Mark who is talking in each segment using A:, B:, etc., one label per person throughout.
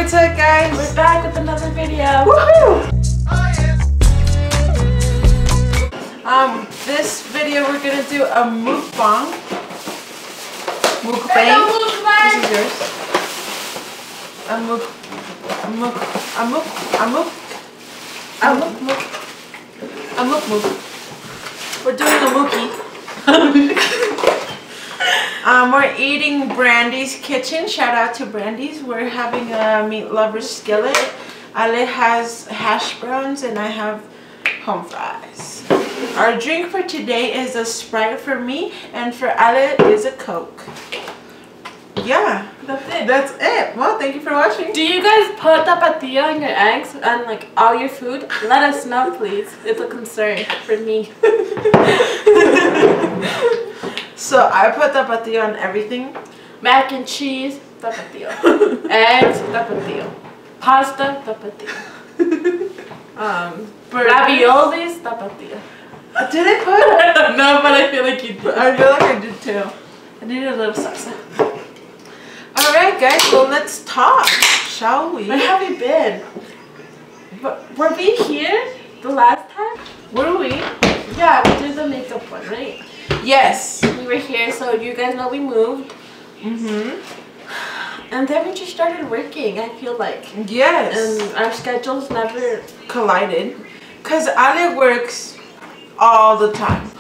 A: What's up, guys?
B: We're back with another video.
A: Woohoo! This video we're gonna do a mukbang. Mukbang. This is yours. A muk. We're doing a mookie. We're eating Brandy's kitchen. Shout out to Brandy's. We're having a meat lover skillet. Ale has hash browns and I have home fries. Our drink for today is a Sprite for me, and for Ale is a Coke. Yeah,
B: That's it.
A: That's it. Well, thank you for watching.
B: Do you guys put tapatio in your eggs and like all your food? Let us know, please. It's a concern for me.
A: So I put tapatio on everything.
B: Mac and cheese, tapatio. Eggs, tapatio. Pasta, tapatio. Raviolis, tapatio.
A: Did I put?
B: No, but I feel like you did.
A: I feel like I did too. I needed a little salsa. Alright guys, well let's talk, shall we?
B: Where have you been? Were we here the last time?
A: Were we?
B: Yeah, we did the makeup one, right?
A: Yes.
B: We were here, so you guys know we moved. And then we just started working, I feel like.
A: Yes.
B: And our schedules never
A: collided. Because Ale works all the time.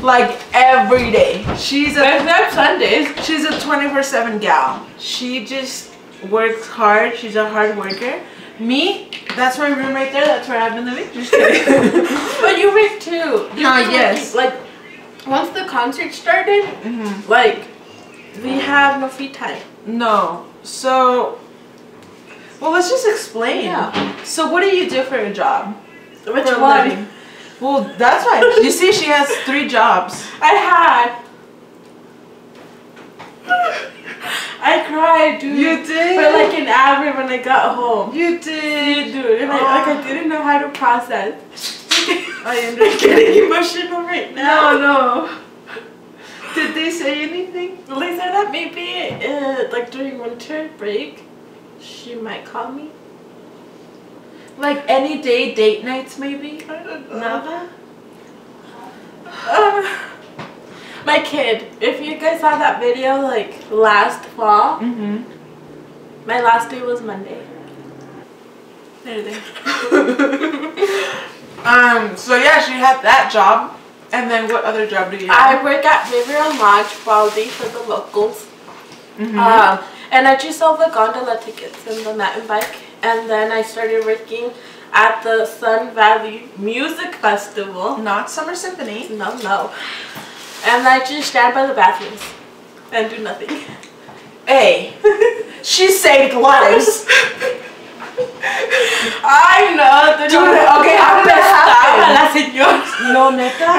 A: Like every day. She's
B: There's Sundays.
A: She's a 24/7 gal. She just works hard. She's a hard worker. Me, that's my room right there. That's where I've been living. Just kidding.
B: But you work too.
A: Yes.
B: Like, once the concert started, like, we have no free time.
A: No. So, well, let's just explain.
B: Yeah.
A: So, what do you do for a job?
B: Which
A: For a
B: one?
A: living? Well, that's why. You see, she has 3 jobs.
B: I cried, dude.
A: You did?
B: For like an hour when I got home.
A: You did.
B: Dude, and I didn't know how to process.
A: I
B: I'm
A: understand.
B: getting emotional right now.
A: No. Did they say anything?
B: Well, they said that maybe like during winter break, she might call me.
A: Like any day, date nights maybe?
B: I don't know.
A: Nada?
B: My kid, if you guys saw that video like last fall, my last day was Monday. There.
A: So yeah, she had that job. And then what other job do you have?
B: I work at River and Lodge Baldy for the locals. And I just sold the gondola tickets and the mountain bike. And then I started working at the Sun Valley Music Festival.
A: Not Summer Symphony.
B: No. And I just stand by the bathrooms and do nothing.
A: Hey, she saved lives.
B: I know.
A: Dude, okay,
B: apestaba la señora.
A: No, neta?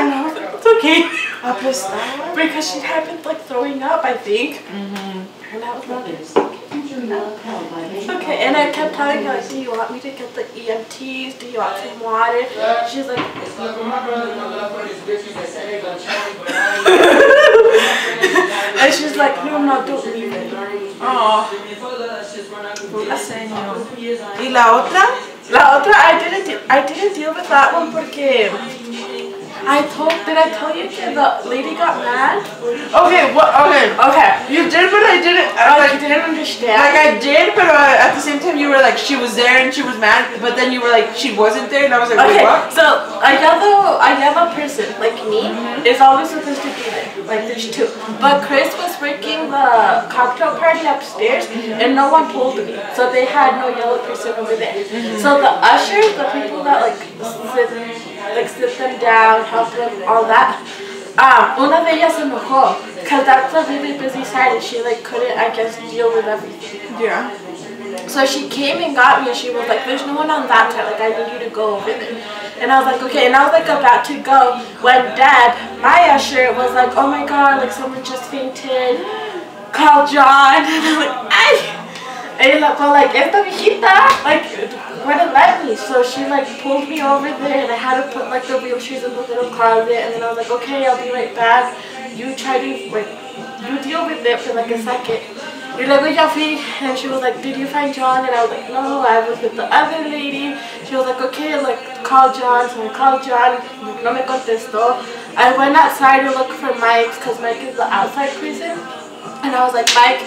B: It's okay.
A: Apestaba?
B: Because she had been like throwing up, I think. And I was like, it's okay. And I kept telling her, like, do you want me to get the EMTs? Do you want some water? She's like, and she's like, no, don't leave it.
A: Oh. ¿Y la otra?
B: La otra, I didn't deal with that one porque did I tell you that the lady got mad?
A: Okay, okay. You did, but I didn't.
B: You didn't understand?
A: Like I did, but at the same time you were like, she was there and she was mad, but then you were like, she wasn't there, and I was like, wait, what?
B: So a yellow person like me is always supposed to be there. Like there's 2. But Chris was working the cocktail party upstairs and no one told me. So they had no yellow person over there. So the ushers, the people that sit them down, help them, all that. Una de ellas se enojó because that's a really busy side and she like couldn't, I guess, deal with everything.
A: Yeah.
B: So she came and got me and she was like, there's no one on that side, like I need you to go over there. And I was like, okay, and I was like about to go when Dad, my usher, was like, oh my god, like someone just fainted, call John. And I'm like, ay. And like, esta viejita, like, wouldn't let me. So she like pulled me over there and I had to put like the wheelchairs in the little closet. And then I was like, okay, I'll be right back. You try to, like, you deal with it for like a second. Y luego ya fui, and she was like, did you find John? And I was like, no, I was with the other lady. She was like, okay, like, call John. So I called John, no me contestó. I went outside to look for Mike, because Mike is the outside prison. And I was like, Mike,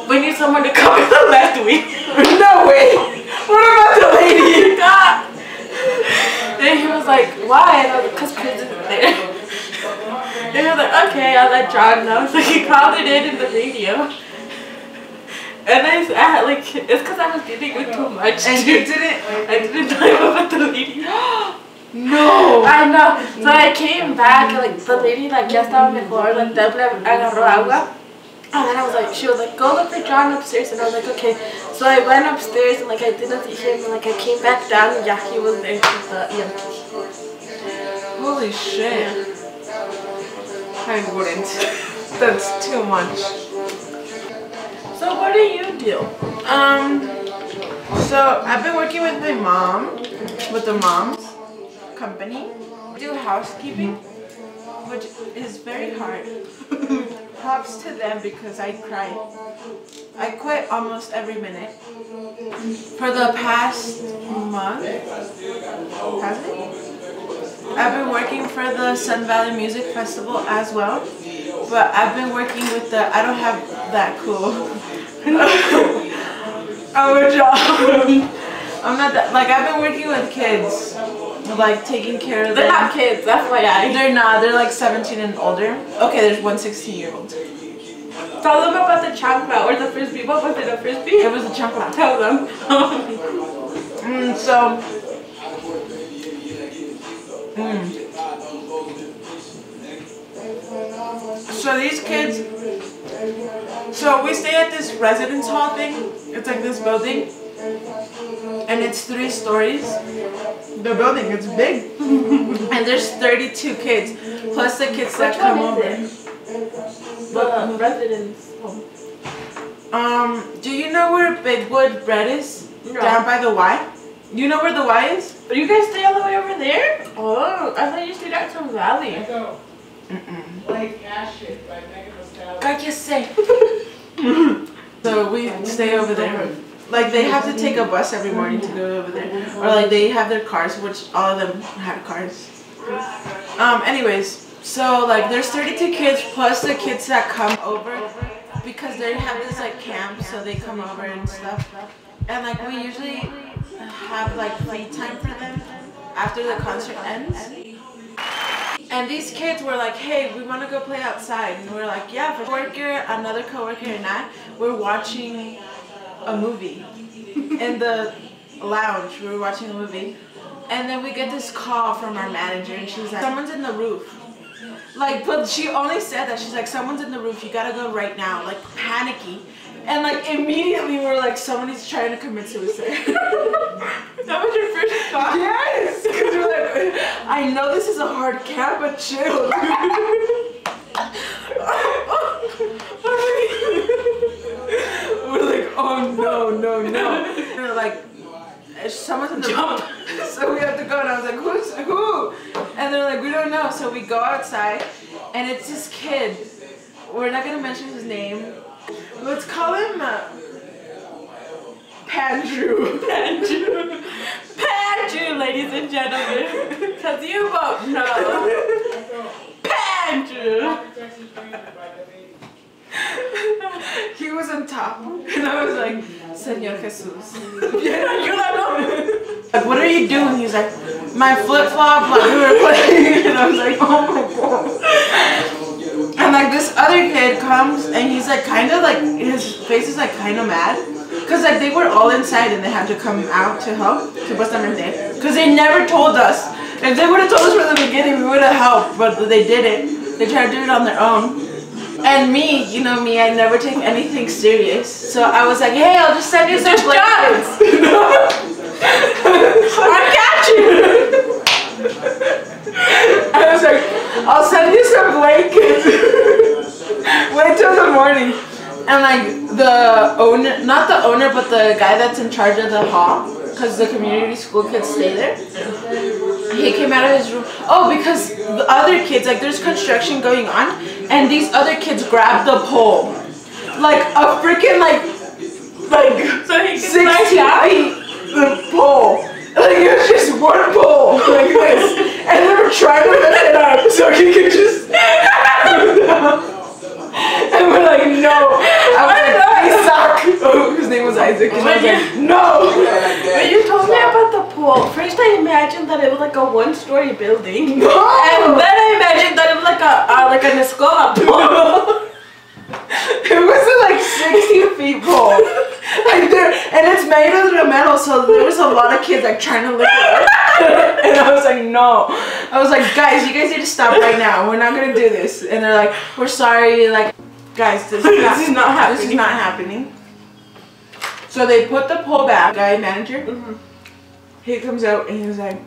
B: we need someone to cover the left wing.
A: No way! What about the lady?
B: God. And he was like, why? And I was like, because Chris isn't there. And he was like, okay, I'll let John know. So he called it in the radio. And I like, it's because I was dealing with too much.
A: And you didn't?
B: I didn't tell him about the lady.
A: No!
B: I know. So I came back, and like, the lady, like, ya estaba mejor, like, agarró agua. And then I was like, she was like, go look for John upstairs. And I was like, okay. So I went upstairs, and like, I didn't see him. And like, I came back down, and yeah, he was there with the EMT.
A: Holy shit. I wouldn't. That's too much.
B: So what do you do?
A: So I've been working with my mom, with the mom's company. I do housekeeping, which is very hard. Props to them because I cry. I quit almost every minute. For the past month, has it? I've been working for the Sun Valley Music Festival as well. But I've been working with the, I don't have that cool of a job. I'm not that, like, I've been working with kids, like taking care of them.
B: They're not kids, that's why
A: They're not, they're like 17 and older. Okay, there's one 16-year-old.
B: Tell them about the chancla or the frisbee. What was it, a frisbee?
A: It was a chancla.
B: Tell them.
A: So these kids, so we stay at this residence hall thing. It's like this building, and it's 3 stories. The building, it's big. And there's 32 kids, plus the kids that come over.
B: The residence home.
A: Do you know where Bigwood Bread is?
B: No.
A: Down by the Y? You know where the Y is?
B: But you guys stay all the way over there? Oh, I thought you stayed at some valley.
A: Like say. So we stay over there. Like they have to take a bus every morning to go over there, or like they have their cars, which all of them have cars. Anyways, so like there's 32 kids plus the kids that come over because they have this like camp, so they come over and stuff. And like we usually have like free time for them after the concert ends. And these kids were like, hey, we want to go play outside. And we're like, yeah, for another coworker and I, we're watching a movie in the lounge. We were watching a movie. And then we get this call from our manager and she's like, someone's in the roof. Like, but she only said that. She's like, someone's in the roof. You got to go right now. Like, panicky. And like, immediately we're like, somebody's trying to commit suicide.
B: That was your first thought?
A: Yes! Because we're like, I know this is a hard camp, but chill. We're like, oh no, no, no. And we're like, someone's in the room. So we have to go. And I was like, who? And they're like, we don't know. So we go outside, and it's this kid. We're not going to mention his name. Let's call him Pandrew.
B: Pandrew, ladies and gentlemen. Because you won't know. Pandrew.
A: He was on top. And I was like, Señor Jesus. Like, what are you doing? He's like, my flip-flop, like we were playing. And I was like, oh my god. And like this other kid comes and he's like kind of like, his face is like kind of mad. Cause like they were all inside and they had to come out to help, to bastamente. Cause they never told us. If they would have told us from the beginning, we would have helped, but they didn't. They tried to do it on their own. And me, you know me, I never take anything serious. So I was like, hey, I'll just send you some blankets. I got you. I was like, I'll send you some blankets. Wait till the morning. And like the owner, not the owner, but the guy that's in charge of the hall, because the community school kids stay there, he came out of his room. Oh, because the other kids, like there's construction going on, and these other kids grabbed the pole. like a freaking
B: so he
A: 16 feet the pole. Like it was just one pole like this, and they were trying to lift it up so he could just. And we're like, no. I was like, Isaac. Oh, his name was Isaac. And I was like, no.
B: When you told me about the pool, first I imagined that it was like a one-story building.
A: No.
B: And then I imagined that it was like an escola pool.
A: It wasn't like 16 feet pole. Like there, and it's made out of metal, so there was a lot of kids like trying to lift it up. And I was like, no. I was like, guys, you guys need to stop right now. We're not gonna do this. And they're like, we're sorry. Like, guys, this is not happening. This is not happening. So they put the pole back. Guy manager, he comes out and he's like,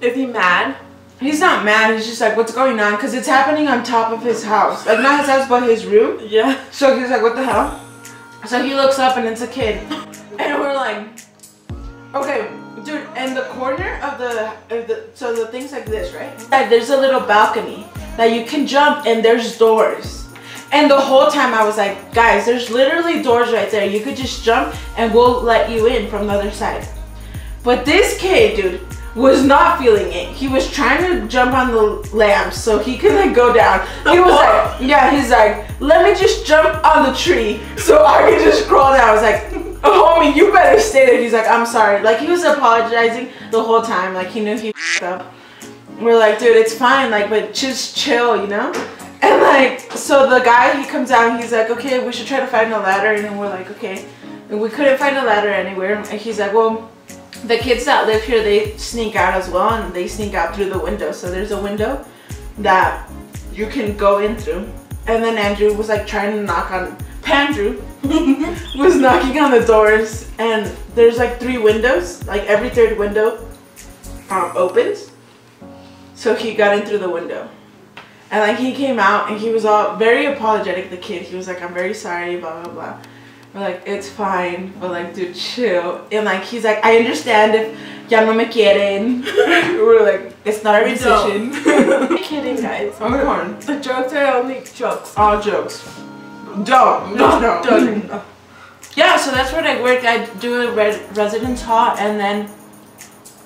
B: is he mad?
A: He's not mad, he's just like, what's going on? Because it's happening on top of his house. Like, not his house, but his room.
B: Yeah.
A: So he's like, what the hell? So he looks up and it's a kid. And we're like, okay, dude, in the corner of so the thing's like this, right? Like, there's a little balcony that you can jump and there's doors. And the whole time I was like, guys, there's literally doors right there. You could just jump and we'll let you in from the other side. But this kid, dude, was not feeling it. He was trying to jump on the lamps so he could like go down. He was like, yeah, he's like, let me just jump on the tree so I can just crawl down. I was like, oh, homie, you better stay there. He's like, I'm sorry. Like, he was apologizing the whole time. Like, he knew he f***ed up. We're like, dude, it's fine. Like, but just chill, you know? And like, so the guy, he comes out, he's like, okay, we should try to find a ladder. And then we're like, okay. And we couldn't find a ladder anywhere. And he's like, well, the kids that live here, they sneak out as well, and they sneak out through the window. So there's a window that you can go in through. And then Andrew was like trying to knock on, Pandrew was knocking on the doors, and there's like 3 windows, like every 3rd window opens. So he got in through the window. And like he came out and he was all very apologetic, the kid. He was like, I'm very sorry, blah, blah, blah. We're like, it's fine, but like, dude, chill. And like, he's like, I understand if ya no me quieren. We're like, it's not our decision.
B: I'm kidding, guys.
A: Oh, come on.
B: The jokes are only jokes.
A: All jokes. No. Yeah, so that's what I work. I do a residence hall, and then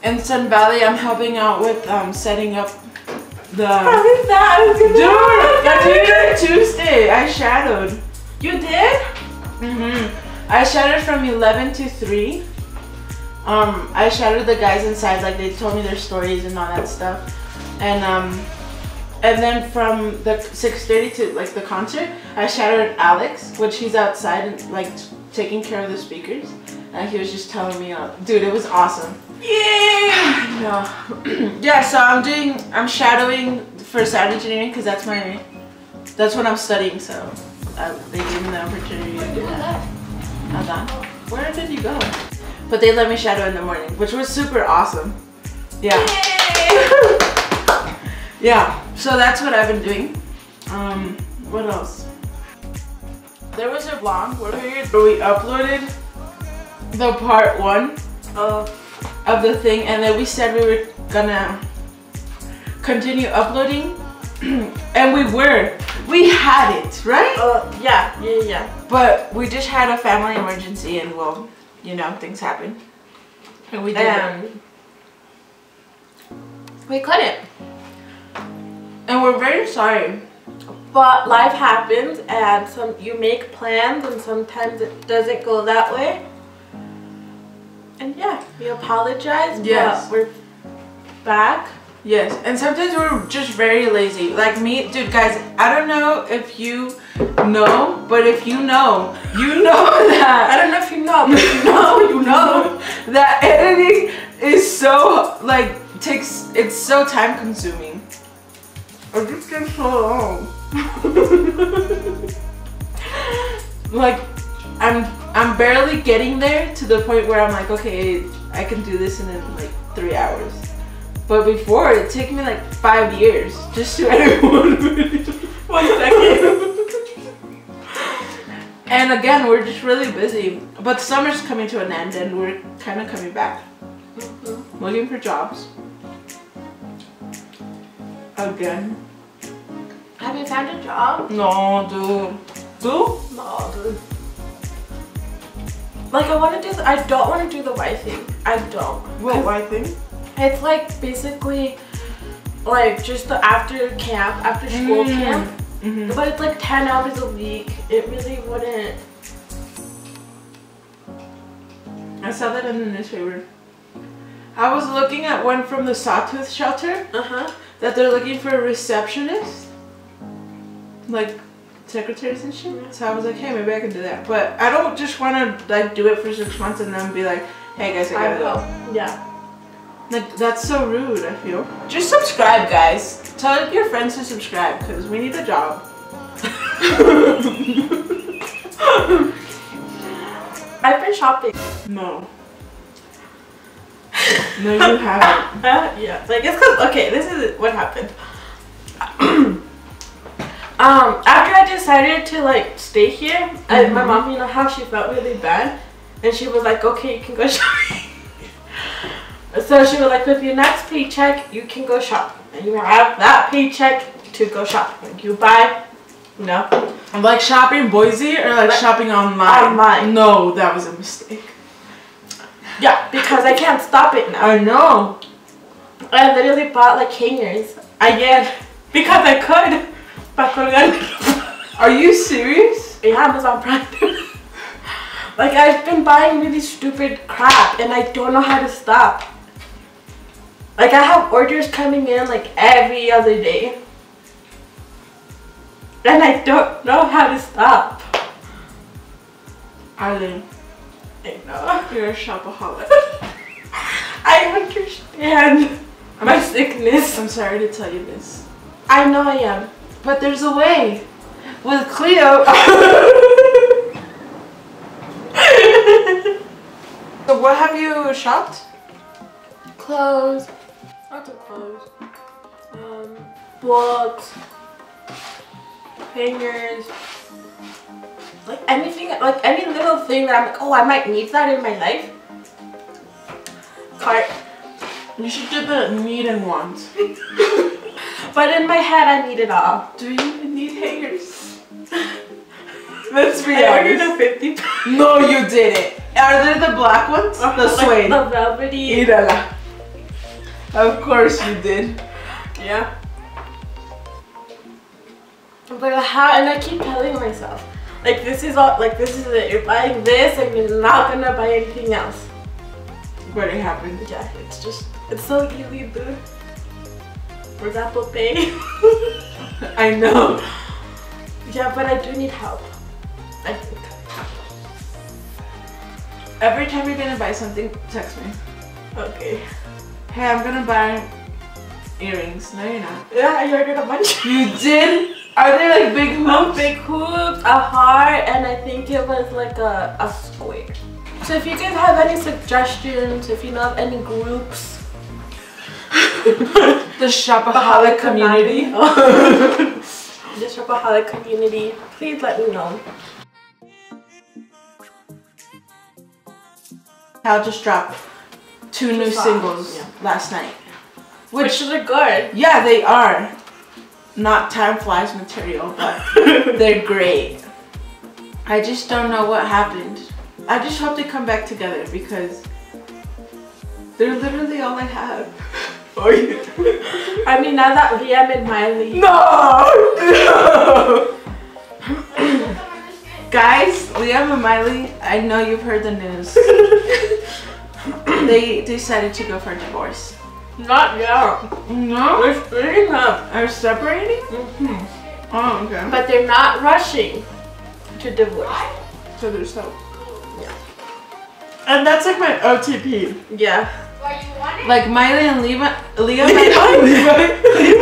A: in Sun Valley, I'm helping out with setting up the.
B: How is that?
A: Dude, I did it on Tuesday. I shadowed.
B: You did?
A: I shadowed from 11 to 3. I shadowed the guys inside, like they told me their stories and all that stuff. And then from the 6:30 to like the concert, I shadowed Alex, which he's outside and like taking care of the speakers. And he was just telling me, dude, it was awesome. Yeah. No. Yeah. So I'm shadowing for sound engineering because that's what I'm studying. So. They gave me the opportunity to do that. How's that? Where did you go? But they let me shadow in the morning, which was super awesome. Yeah. Yeah. So that's what I've been doing. What else? There was a vlog where we uploaded the part 1 of the thing, and then we said we were gonna continue uploading, and we had it, right?
B: Yeah.
A: But we just had a family emergency, and well, you know, things happen. And we didn't. We couldn't. And we're very sorry.
B: But life happens, and you make plans, and sometimes it doesn't go that way. And yeah, we apologize,
A: yes.
B: But we're back.
A: Yes, and sometimes we're just very lazy. Like me, dude, guys, I don't know if you know, but if you know, you know that.
B: I don't know if you know, but if you know, you know.
A: That editing is so, like, it's so time consuming. It just takes so long. Like, I'm barely getting there to the point where I'm like, okay, I can do this in like 3 hours. But before, it took me like 5 years just to edit one video.
B: 1 second.
A: And again, we're just really busy. But summer's coming to an end and we're kind of coming back. Looking for jobs. Again.
B: Have you found a job?
A: No, dude. Do?
B: No, dude. Like I want to do. I don't want to do the white thing. I don't.
A: What white thing?
B: It's like basically like just the after camp, after school camp. But it's like 10 hours a week. It really wouldn't.
A: I saw that in the newspaper. I was looking at one from the Sawtooth shelter. That they're looking for a receptionist. Like secretaries and shit. So I was like, hey, maybe I can do that. But I don't just want to like do it for 6 months and then be like, hey guys, I gotta go.
B: Yeah.
A: Like that's so rude, I feel. Just subscribe, guys. Tell your friends to subscribe because we need a job.
B: I've been shopping.
A: No. No, you haven't.
B: Yeah. Like it's cause okay, this is what happened. After I decided to like stay here, my mom, you know how she felt really bad, and she was like, okay, you can go shopping. So she was like, with your next paycheck, you can go shop, and you have that paycheck to go shop. Like you buy, you know.
A: Like shopping Boise or like shopping online?
B: Online.
A: No, that was a mistake.
B: Yeah, because I can't stop it now.
A: I know.
B: I literally bought like hangers again because I could.
A: Are you serious?
B: Yeah, Amazon Prime. Like I've been buying really stupid crap and I don't know how to stop. Like I have orders coming in like every other day. And I don't know how to stop.
A: Arlene,
B: I know.
A: you're a shopaholic.
B: I understand my sickness.
A: I'm sorry to tell you this.
B: I know I am.
A: But there's a way. With Cleo. So what have you shopped?
B: Clothes. Lots of clothes. Books. Hangers. Like anything, like any little thing that I'm like, oh, I might need that in my life. Cart.
A: You should do the need and want.
B: But in my head, I need it all.
A: Do you even need hangers? Let's be
B: I ordered
A: honest.
B: a 50.
A: No, you didn't. Are they the black ones? The suede.
B: Like the velvety.
A: Irala. Of course you did.
B: Yeah. But how? And I keep telling myself, like this is all. Like this is it. You're buying this, and you're not gonna buy anything else.
A: But it happened.
B: Yeah, it's so easy, dude. For Apple Pay.
A: I know.
B: Yeah, but I do need help. I think.
A: Every time you're gonna buy something, text me.
B: Okay.
A: Hey, I'm gonna buy earrings. No, you're not.
B: Yeah, I ordered a bunch.
A: You did? Are they like big hoops?
B: Big hoops, a heart, and I think it was like a square. So if you guys have any suggestions, if you know of any groups.
A: The shopaholic community.
B: The shopaholic community, please let me know.
A: I'll just drop 2 new singles last night.
B: Which are good.
A: Yeah, they are. Not time flies material, but they're great. I just don't know what happened. I just hope they come back together because they're literally all I have. Oh, yeah.
B: I mean, now that Liam and Miley.
A: No! Guys, Liam and Miley, I know you've heard the news. They decided to go for a divorce.
B: Not yet.
A: No?
B: They're splitting up.
A: Are separating? Oh, okay.
B: But they're not rushing to divorce.
A: So they're so. Yeah. And that's like my OTP.
B: Yeah.
A: Like Miley and Liam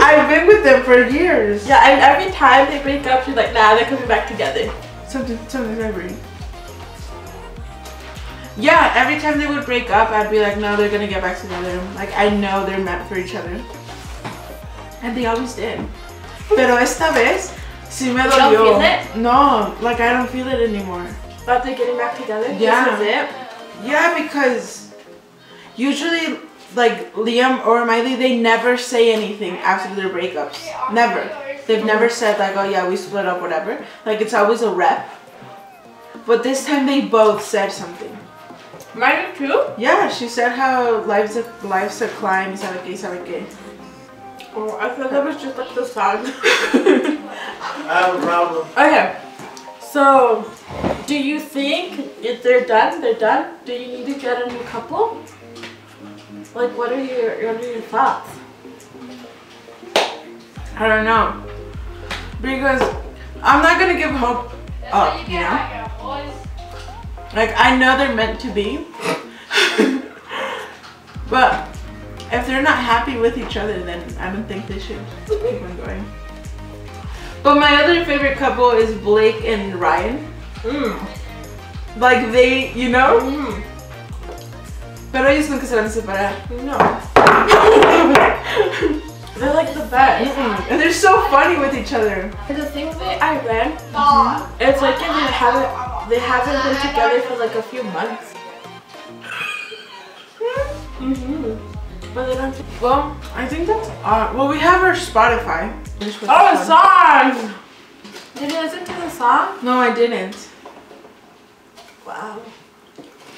A: I've been with them for years.
B: Yeah, and every time they break up, she's like, nah, they're coming back together.
A: Something's every. Yeah, every time they would break up, I'd be like, no, they're gonna get back together. Like, I know they're meant for each other. And they always did. Pero esta vez, sí me dolió.
B: You don't feel it?
A: No, like I don't feel it anymore.
B: But they're getting back together?
A: Yeah.
B: This is it?
A: Yeah, because usually, like Liam or Miley, they never say anything after their breakups. Never. They've never said like, oh yeah, we split up, whatever. Like it's always a rep. But this time they both said something.
B: Mine too?
A: Yeah, she said how life's a climb, sabe qué.
B: Oh, I thought that was just like the song.
C: I have a problem.
B: Okay, so do you think if they're done, they're done? Do you need to get a new couple? Like, what are your thoughts?
A: I don't know. Because I'm not gonna give hope up, you know? Like, I know they're meant to be. But if they're not happy with each other, then I don't think they should keep on going. But my other favorite couple is Blake and Ryan. Like they, you know? Pero ellos nunca se van a separar.
B: No. They're like the best.
A: And they're so funny with each other.
B: And the thing that I read, it's like if they haven't been together for like a few months. But they don't.
A: Well, I think that's well, we have our Spotify.
B: Oh, a song! Did you listen to the song?
A: No, I didn't.
B: Wow.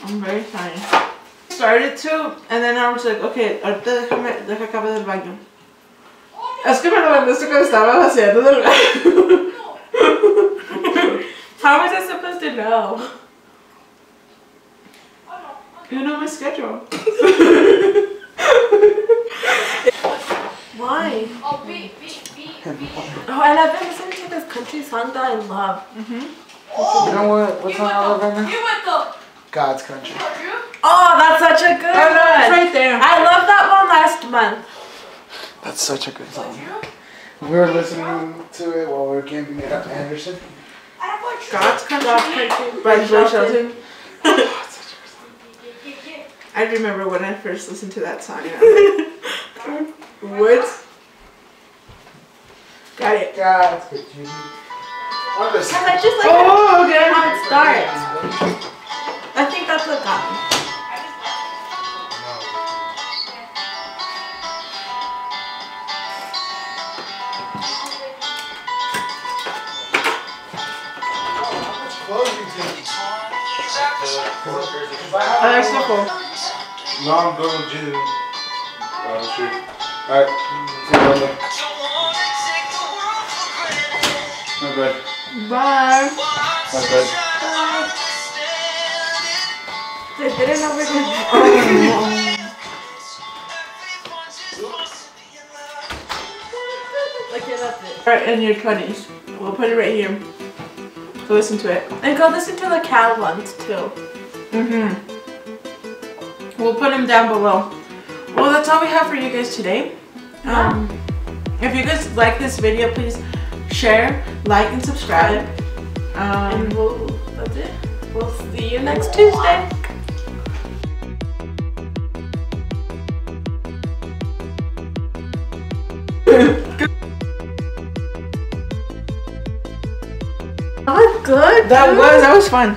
A: I'm very sorry. Started to, and then I was like, okay, ahorita deja acabar del baño. Es que me lo mandaste cuando estaba vaciando del baño.
B: How was I supposed to know?
A: You know my schedule.
B: Why? Oh, and I've been listening to this country song that I love.
C: You know what song I love right now? God's Country.
B: Oh, that's such a good one.
A: It's right there.
B: I loved that one last month.
C: That's such a good song. We were listening to it while we were camping at Anderson.
A: God's Country by Joe Shelton. I remember when I first listened to that song. What? Got it.
C: God's Country.
B: And I just like
A: okay.
B: how it starts. I think that's what got me.
A: That's so cool.
C: No, I'm going to gym. Oh, sure. Alright. See you later. My bad.
A: Bye.
C: My bad.
B: They didn't know we're gonna Okay, that's it.
A: Alright, in your 20s. We'll put it right here. So listen to it.
B: And go listen to the cow ones too.
A: We'll put them down below. Well, that's all we have for you guys today. If you guys like this video, please share, like, and subscribe.
B: And that's it. We'll see you next Tuesday. That was good.
A: That was fun.